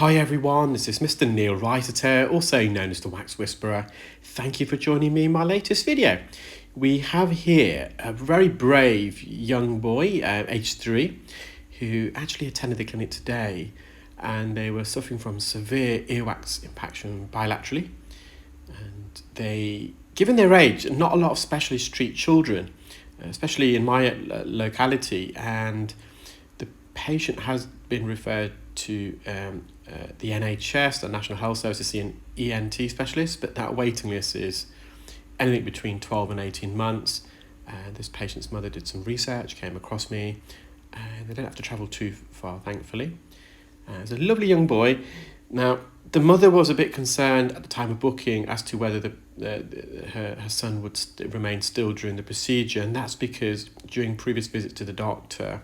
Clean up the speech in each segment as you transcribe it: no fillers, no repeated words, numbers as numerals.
Hi everyone, this is Mr. Neil Writer, also known as the Wax Whisperer. Thank you for joining me in my latest video. We have here a very brave young boy, age 3, who actually attended the clinic today, and they were suffering from severe earwax impaction bilaterally. And they, given their age, not a lot of specialists treat children, especially in my locality, and the patient has been referred to the NHS, the National Health Service, to see an ENT specialist, but that waiting list is anything between 12 and 18 months. This patient's mother did some research, came across me, and they don't have to travel too far, thankfully. It's a lovely young boy. Now, the mother was a bit concerned at the time of booking as to whether her son would remain still during the procedure, and that's because during previous visits to the doctor,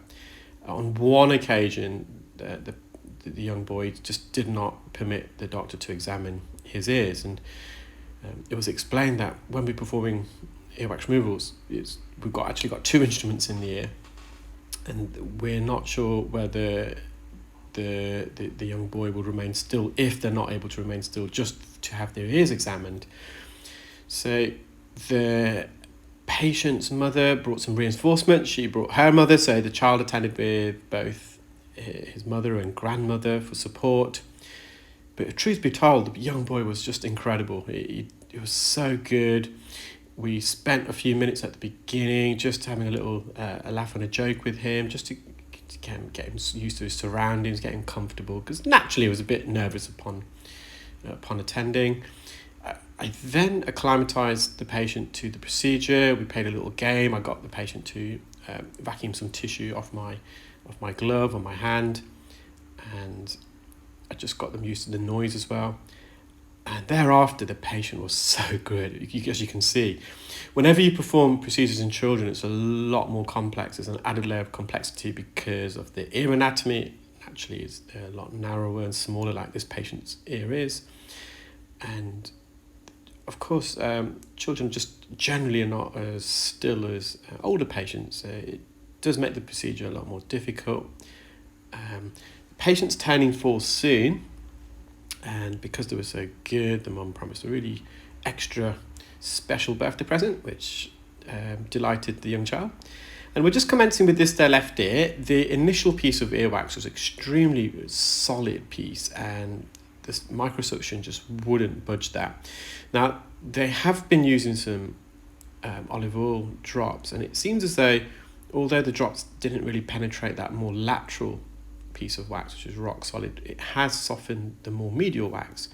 on one occasion, the young boy just did not permit the doctor to examine his ears, and it was explained that when we're performing earwax removals, we've actually got two instruments in the ear, and we're not sure whether the young boy will remain still if they're not able to remain still just to have their ears examined. So the patient's mother brought some reinforcement. She brought her mother, so the child attended with both his mother and grandmother for support. But truth be told, the young boy was just incredible. It was so good. We spent a few minutes at the beginning just having a little a laugh and a joke with him, just to get him used to his surroundings, get him comfortable, because naturally he was a bit nervous upon attending. I then acclimatized the patient to the procedure. We played a little game. I got the patient to vacuum some tissue off my glove on my hand, and I just got them used to the noise as well. And thereafter, the patient was so good. As you can see, whenever you perform procedures in children, it's a lot more complex. There's an added layer of complexity because of the ear anatomy. Naturally, it's a lot narrower and smaller, like this patient's ear is. And of course, children just generally are not as still as older patients. It does make the procedure a lot more difficult. Patient's turning 4 soon, and because they were so good, the mum promised a really extra special birthday present, which delighted the young child. And we're just commencing with this their left ear. The initial piece of earwax was extremely solid piece, and this microsuction just wouldn't budge that. Now, they have been using some olive oil drops, and it seems as though, although the drops didn't really penetrate that more lateral piece of wax, which is rock solid, it has softened the more medial wax.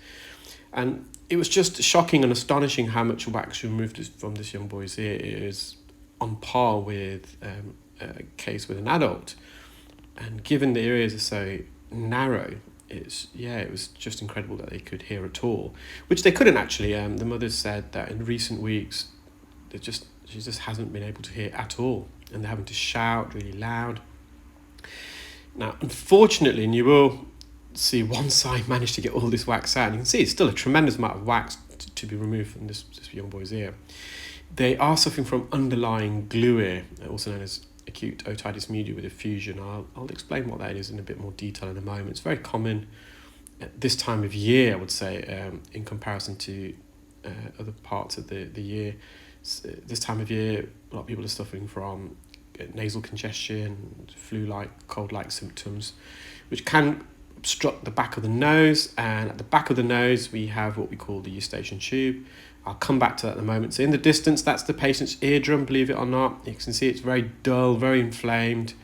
And it was just shocking and astonishing how much wax removed from this young boy's ear. It is on par with a case with an adult. And given the ears are so narrow, it was just incredible that they could hear at all, which they couldn't actually. The mother said that in recent weeks, she just hasn't been able to hear at all, and they're having to shout really loud. Now, unfortunately, and you will see one side managed to get all this wax out, and you can see it's still a tremendous amount of wax to be removed from this young boy's ear. They are suffering from underlying glue ear, also known as acute otitis media with effusion. I'll explain what that is in a bit more detail in a moment. It's very common at this time of year, I would say, in comparison to other parts of the year. This time of year, a lot of people are suffering from nasal congestion, flu-like, cold-like symptoms, which can obstruct the back of the nose. And at the back of the nose, we have what we call the eustachian tube. I'll come back to that in a moment. So in the distance, that's the patient's eardrum, believe it or not. You can see it's very dull, very inflamed.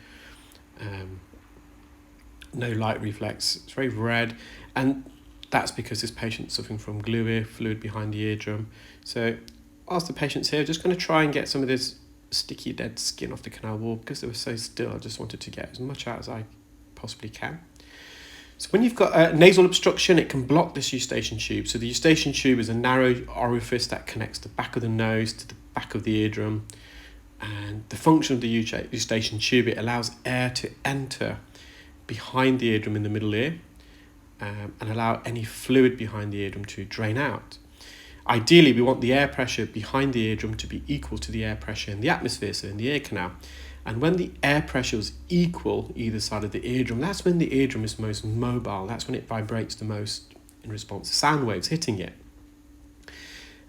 No light reflex. It's very red. And that's because this patient's suffering from glue ear, fluid behind the eardrum. So whilst the patient's here, just going to try and get some of this sticky dead skin off the canal wall. Because they were so still, I just wanted to get as much out as I possibly can. So when you've got a nasal obstruction, it can block this eustachian tube. So the eustachian tube is a narrow orifice that connects the back of the nose to the back of the eardrum. And the function of the eustachian tube, it allows air to enter behind the eardrum in the middle ear and allow any fluid behind the eardrum to drain out. Ideally, we want the air pressure behind the eardrum to be equal to the air pressure in the atmosphere, so in the ear canal. And when the air pressure is equal either side of the eardrum, that's when the eardrum is most mobile. That's when it vibrates the most in response to sound waves hitting it.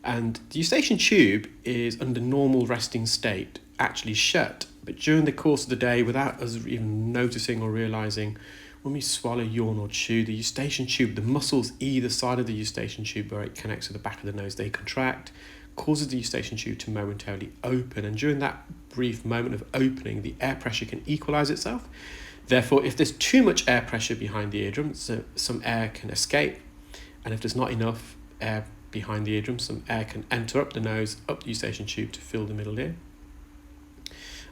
And the eustachian tube is under normal resting state, actually shut. But during the course of the day, without us even noticing or realising, when we swallow, yawn or chew, the eustachian tube, the muscles either side of the eustachian tube where it connects to the back of the nose, they contract, causes the eustachian tube to momentarily open. And during that brief moment of opening, the air pressure can equalise itself. Therefore, if there's too much air pressure behind the eardrum, so some air can escape. And if there's not enough air behind the eardrum, some air can enter up the nose, up the eustachian tube to fill the middle ear.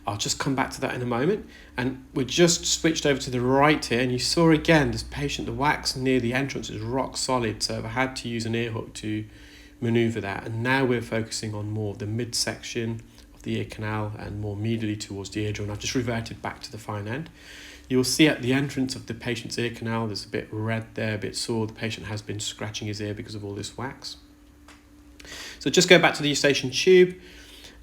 I'll just come back to that in a moment. And we just switched over to the right here, and you saw again this patient, the wax near the entrance is rock solid, so I had to use an ear hook to manoeuvre that. And now we're focusing on more of the midsection of the ear canal and more medially towards the eardrum. I've just reverted back to the fine end. You'll see at the entrance of the patient's ear canal, there's a bit red there, a bit sore. The patient has been scratching his ear because of all this wax. So just go back to the eustachian tube.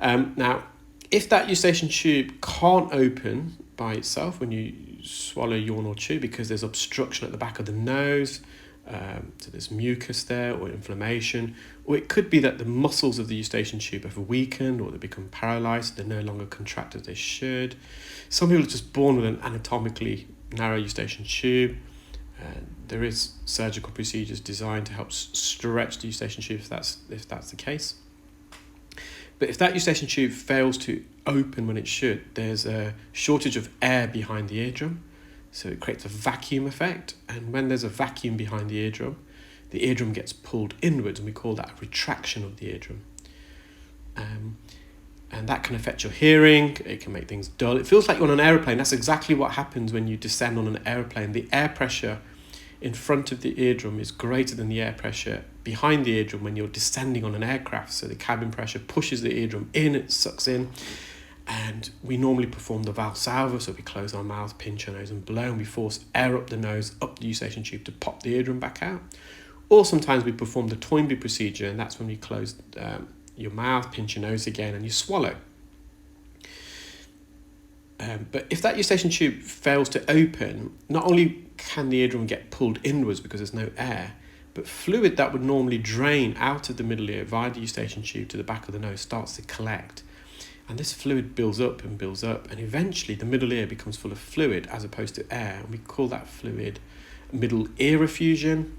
Now, if that eustachian tube can't open by itself when you swallow, yawn or chew because there's obstruction at the back of the nose, so there's mucus there or inflammation, or it could be that the muscles of the eustachian tube have weakened or they become paralysed, they're no longer contract as they should. Some people are just born with an anatomically narrow eustachian tube. There is surgical procedures designed to help stretch the eustachian tube if that's the case. But if that eustachian tube fails to open when it should, there's a shortage of air behind the eardrum, so it creates a vacuum effect. And when there's a vacuum behind the eardrum gets pulled inwards, and we call that a retraction of the eardrum. And that can affect your hearing, it can make things dull. It feels like you're on an aeroplane. That's exactly what happens when you descend on an aeroplane. The air pressure in front of the eardrum is greater than the air pressure behind the eardrum when you're descending on an aircraft. So the cabin pressure pushes the eardrum in, it sucks in. And we normally perform the Valsalva, so we close our mouth, pinch our nose and blow, and we force air up the nose, up the eustachian tube to pop the eardrum back out. Or sometimes we perform the Toynbee procedure, and that's when we close your mouth, pinch your nose again, and you swallow. But if that eustachian tube fails to open, not only can the eardrum get pulled inwards because there's no air, but fluid that would normally drain out of the middle ear via the eustachian tube to the back of the nose starts to collect. And this fluid builds up, and eventually the middle ear becomes full of fluid as opposed to air. And we call that fluid middle ear effusion.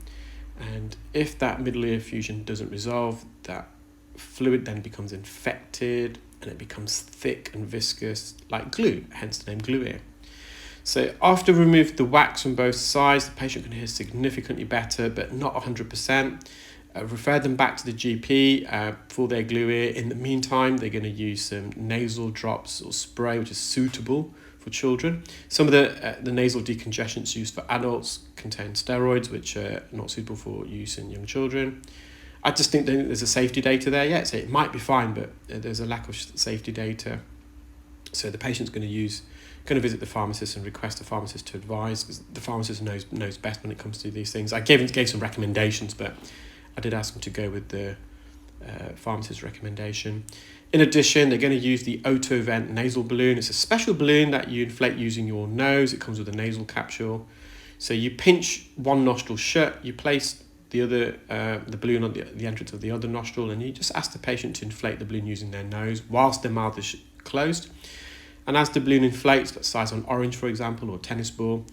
And if that middle ear effusion doesn't resolve, that fluid then becomes infected and it becomes thick and viscous like glue, hence the name glue ear. So after we remove the wax from both sides, the patient can hear significantly better, but not 100%. Refer them back to the GP for their glue ear. In the meantime, they're going to use some nasal drops or spray, which is suitable for children. Some of the nasal decongestants used for adults contain steroids, which are not suitable for use in young children. I just think there's a safety data there yet, so it might be fine, but there's a lack of safety data. So the patient's going to visit the pharmacist and request the pharmacist to advise, because the pharmacist knows best when it comes to these things. I gave some recommendations, but I did ask them to go with the pharmacist's recommendation. In addition, they're going to use the Otovent nasal balloon. It's a special balloon that you inflate using your nose. It comes with a nasal capsule. So you pinch one nostril shut, you place the balloon on the entrance of the other nostril, and you just ask the patient to inflate the balloon using their nose whilst their mouth is closed. And as the balloon inflates, the size of an orange, for example, or a tennis ball,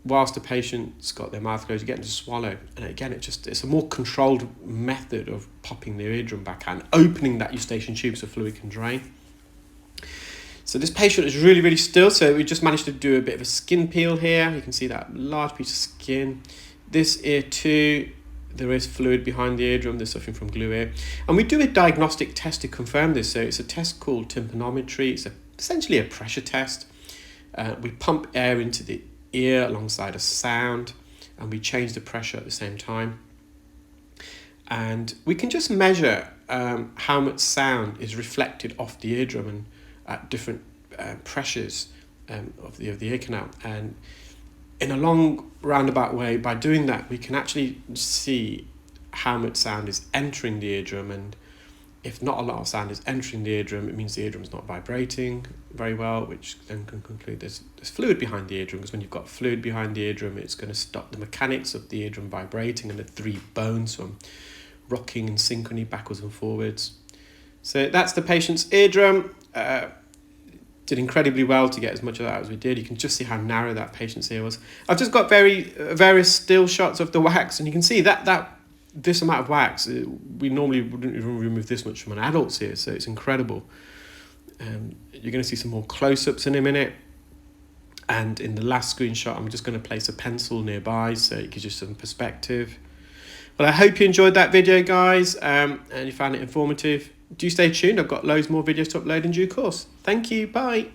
whilst the patient's got their mouth closed, you get them to swallow. And again, it's a more controlled method of popping the eardrum back and opening that eustachian tube so fluid can drain. So this patient is really, really still. So we just managed to do a bit of a skin peel here. You can see that large piece of skin. This ear too, there is fluid behind the eardrum. They're suffering from glue ear. And we do a diagnostic test to confirm this. So it's a test called tympanometry. It's essentially a pressure test. We pump air into the ear alongside a sound, and we change the pressure at the same time. And we can just measure how much sound is reflected off the eardrum and at different pressures of the ear canal. And in a long roundabout way, by doing that, we can actually see how much sound is entering the eardrum, and if not a lot of sound is entering the eardrum, it means the eardrum's not vibrating very well, which then can conclude there's fluid behind the eardrum, because when you've got fluid behind the eardrum, it's going to stop the mechanics of the eardrum vibrating and the three bones from rocking in synchrony backwards and forwards. So that's the patient's eardrum. Did incredibly well to get as much of that as we did. You can just see how narrow that patient's ear was. I've just got various still shots of the wax, and you can see that this amount of wax, we normally wouldn't even remove this much from an adult's ear, so it's incredible. You're going to see some more close-ups in a minute. And in the last screenshot, I'm just going to place a pencil nearby so it gives you some perspective. Well, I hope you enjoyed that video, guys, and you found it informative. Do stay tuned. I've got loads more videos to upload in due course. Thank you. Bye.